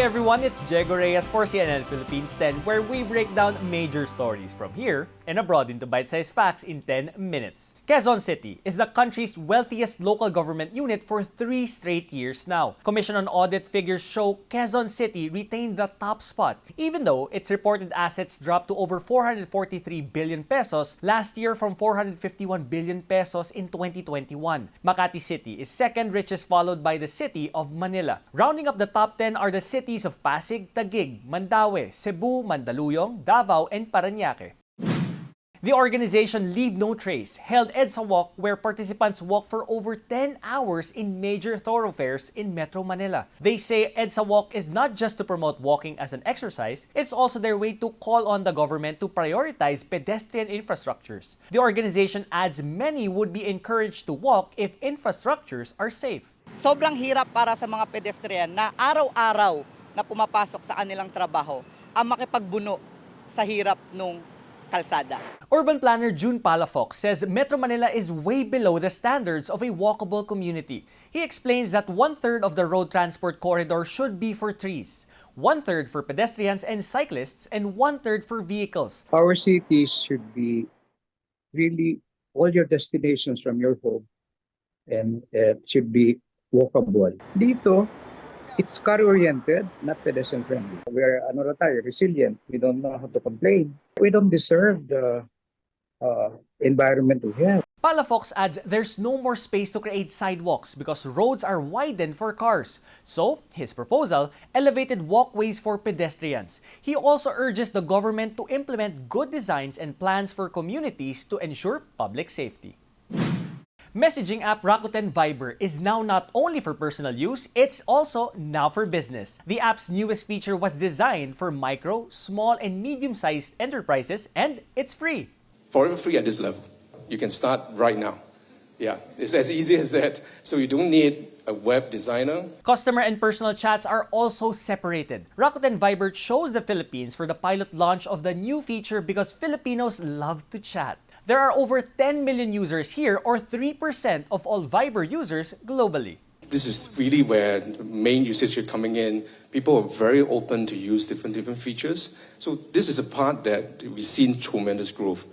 everyone, it's Jego Reyes for CNN Philippines 10, where we break down major stories from here and abroad into bite-sized facts in 10 minutes. Quezon City is the country's wealthiest local government unit for 3 straight years now. Commission on Audit figures show Quezon City retained the top spot, even though its reported assets dropped to over 443 billion pesos last year from 451 billion pesos in 2021. Makati City is second richest, followed by the city of Manila. Rounding up the top 10 are the cities of Pasig, Taguig, Mandaue, Cebu, Mandaluyong, Davao, and Parañaque. The organization Leave No Trace held EDSA Walk, where participants walk for over 10 hours in major thoroughfares in Metro Manila. They say EDSA Walk is not just to promote walking as an exercise, it's also their way to call on the government to prioritize pedestrian infrastructures. The organization adds many would be encouraged to walk if infrastructures are safe. Sobrang hirap para sa mga pedestrian na araw-araw na pumapasok sa kanilang trabaho ang makipagbuno sa hirap nung kalsada. Urban planner June Palafox says Metro Manila is way below the standards of a walkable community. He explains that 1/3 of the road transport corridor should be for trees, 1/3 for pedestrians and cyclists, and 1/3 for vehicles. Our cities should be really all your destinations from your home and should be walkable. Dito, it's car-oriented, not pedestrian-friendly. We're resilient. We don't know how to complain. We don't deserve the environment we have. Palafox adds there's no more space to create sidewalks because roads are widened for cars. So, his proposal, elevated walkways for pedestrians. He also urges the government to implement good designs and plans for communities to ensure public safety. Messaging app Rakuten Viber is now not only for personal use, it's also now for business. The app's newest feature was designed for micro, small, and medium-sized enterprises, and it's free. Forever free at this level. You can start right now. Yeah, it's as easy as that. So you don't need a web designer. Customer and personal chats are also separated. Rakuten Viber chose the Philippines for the pilot launch of the new feature because Filipinos love to chat. There are over 10 million users here, or 3% of all Viber users globally. This is really where the main usage is coming in. People are very open to use different features. So this is a part that we've seen tremendous growth.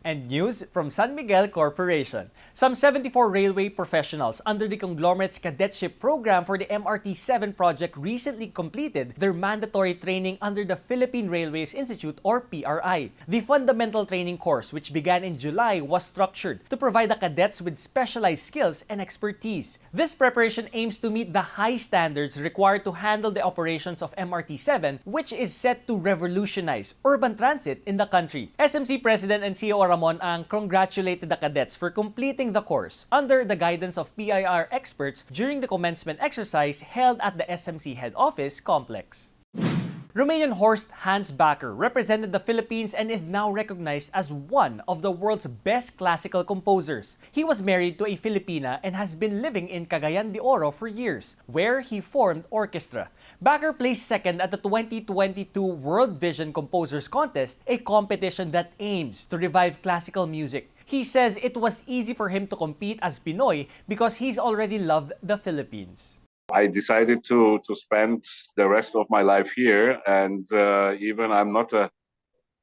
And news from San Miguel Corporation. Some 74 railway professionals under the conglomerate's cadetship program for the MRT-7 project recently completed their mandatory training under the Philippine Railways Institute, or PRI. The fundamental training course, which began in July, was structured to provide the cadets with specialized skills and expertise. This preparation aims to meet the high standards required to handle the operations of MRT-7, which is set to revolutionize urban transit in the country. SMC President and CEO Ramon Ang congratulated the cadets for completing the course under the guidance of PIR experts during the commencement exercise held at the SMC head office complex. Romanian Horst Hans Backer represented the Philippines and is now recognized as one of the world's best classical composers. He was married to a Filipina and has been living in Cagayan de Oro for years, where he formed orchestra. Backer placed second at the 2022 World Vision Composers Contest, a competition that aims to revive classical music. He says it was easy for him to compete as Pinoy because he's already loved the Philippines. I decided to spend the rest of my life here, and even I'm not a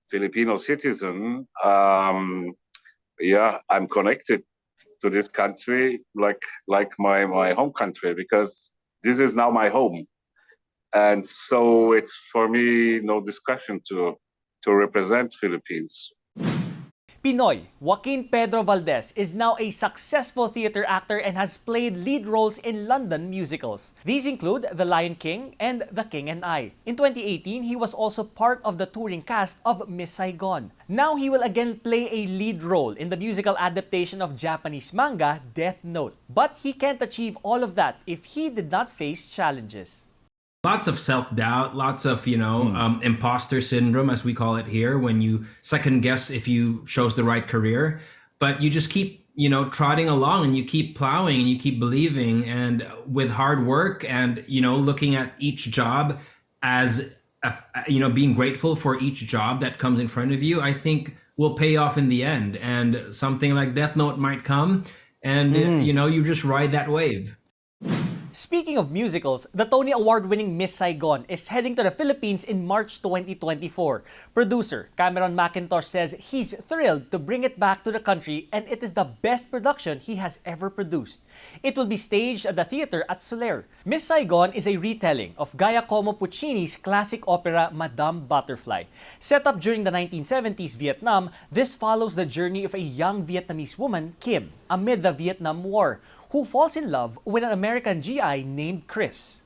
Filipino citizen, I'm connected to this country like my home country, because this is now my home. And so it's for me no discussion to represent Philippines. Pinoy Joaquin Pedro Valdez is now a successful theater actor and has played lead roles in London musicals. These include The Lion King and The King and I. In 2018, he was also part of the touring cast of Miss Saigon. Now he will again play a lead role in the musical adaptation of Japanese manga Death Note. But he can't achieve all of that if he did not face challenges. Lots of self-doubt, lots of, imposter syndrome, as we call it here, when you second guess if you chose the right career. But you just keep, trotting along, and you keep plowing, and you keep believing, and with hard work and, looking at each job as, being grateful for each job that comes in front of you, I think will pay off in the end. And something like Death Note might come, and, you just ride that wave. Speaking of musicals, the Tony Award-winning Miss Saigon is heading to the Philippines in March 2024. Producer Cameron McIntosh says he's thrilled to bring it back to the country and it is the best production he has ever produced. It will be staged at the theater at Soler. Miss Saigon is a retelling of Giacomo Puccini's classic opera Madame Butterfly. Set up during the 1970s Vietnam, this follows the journey of a young Vietnamese woman, Kim, amid the Vietnam War, who falls in love with an American GI named Chris.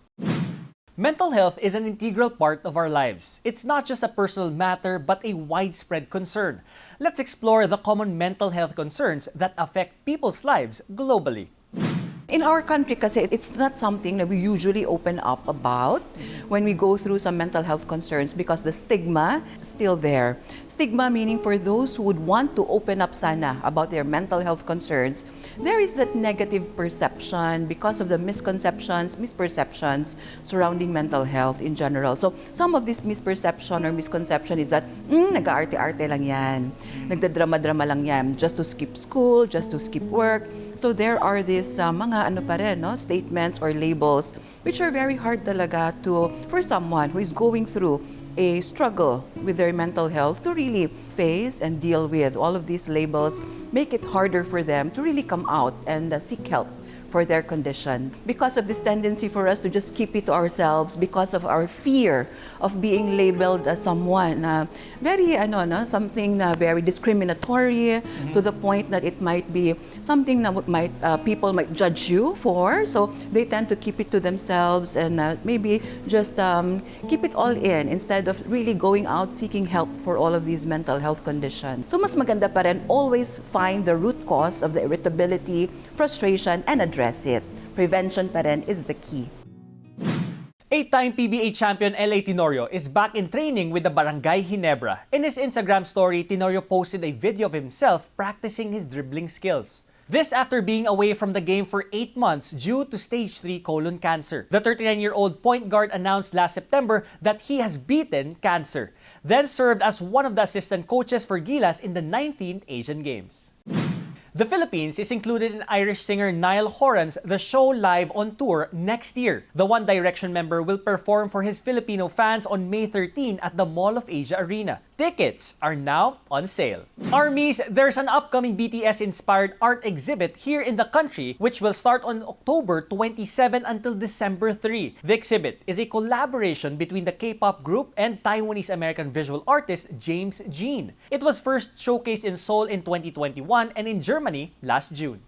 Mental health is an integral part of our lives. It's not just a personal matter, but a widespread concern. Let's explore the common mental health concerns that affect people's lives globally. In our country kasi, it's not something that we usually open up about when we go through some mental health concerns because the stigma is still there. Stigma meaning for those who would want to open up sana about their mental health concerns, there is that negative perception because of the misperceptions surrounding mental health in general. So some of this misperception or misconception is that, nag-aarte-arte lang yan, nagdadrama-drama lang yan, just to skip school, just to skip work. So there are these mga statements or labels which are very hard talaga for someone who is going through a struggle with their mental health to really face and deal with. All of these labels make it harder for them to really come out and seek help for their condition. Because of this tendency for us to just keep it to ourselves because of our fear of being labeled as someone something very discriminatory to the point that it might be something that people might judge you for. So they tend to keep it to themselves and maybe just keep it all in instead of really going out seeking help for all of these mental health conditions. So mas maganda pa rin always find the root cause of the irritability, frustration, and address it. Prevention pa rin is the key. 8-time PBA champion L.A. Tenorio is back in training with the Barangay Ginebra. In his Instagram story, Tenorio posted a video of himself practicing his dribbling skills. This after being away from the game for 8 months due to stage 3 colon cancer. The 39-year-old point guard announced last September that he has beaten cancer, then served as one of the assistant coaches for Gilas in the 19th Asian Games. The Philippines is included in Irish singer Niall Horan's The Show Live on Tour next year. The One Direction member will perform for his Filipino fans on May 13 at the Mall of Asia Arena. Tickets are now on sale. Armies, there's an upcoming BTS-inspired art exhibit here in the country which will start on October 27 until December 3. The exhibit is a collaboration between the K-pop group and Taiwanese-American visual artist James Jean. It was first showcased in Seoul in 2021 and in Germany last June.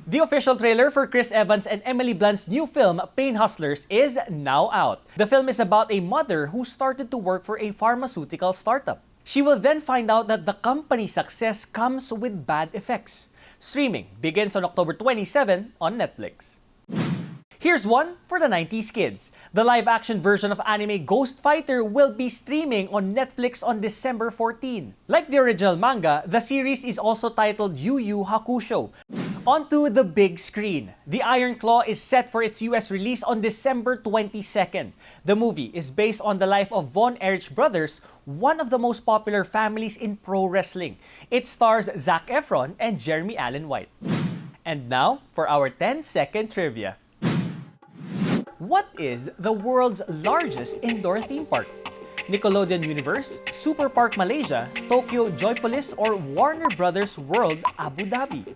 The official trailer for Chris Evans and Emily Blunt's new film, Pain Hustlers, is now out. The film is about a mother who started to work for a pharmaceutical startup. She will then find out that the company's success comes with bad effects. Streaming begins on October 27 on Netflix. Here's one for the 90s kids. The live-action version of anime Ghost Fighter will be streaming on Netflix on December 14. Like the original manga, the series is also titled Yu Yu Hakusho. Onto the big screen. The Ironclaw is set for its US release on December 22nd. The movie is based on the life of Von Erich brothers, one of the most popular families in pro wrestling. It stars Zac Efron and Jeremy Allen White. And now for our 10-second trivia. What is the world's largest indoor theme park? Nickelodeon Universe, Super Park Malaysia, Tokyo Joypolis, or Warner Brothers World Abu Dhabi?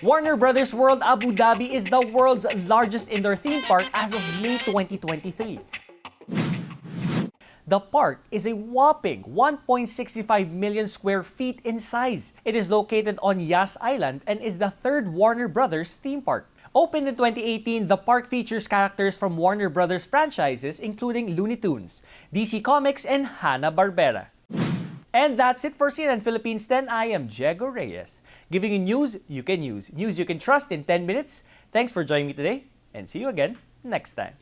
Warner Brothers World Abu Dhabi is the world's largest indoor theme park as of May 2023. The park is a whopping 1.65 million square feet in size. It is located on Yas Island and is the third Warner Brothers theme park. Opened in 2018, the park features characters from Warner Brothers franchises including Looney Tunes, DC Comics, and Hanna-Barbera. And that's it for CNN Philippines 10. I am Diego Reyes, giving you news you can use, news you can trust in 10 minutes. Thanks for joining me today, and see you again next time.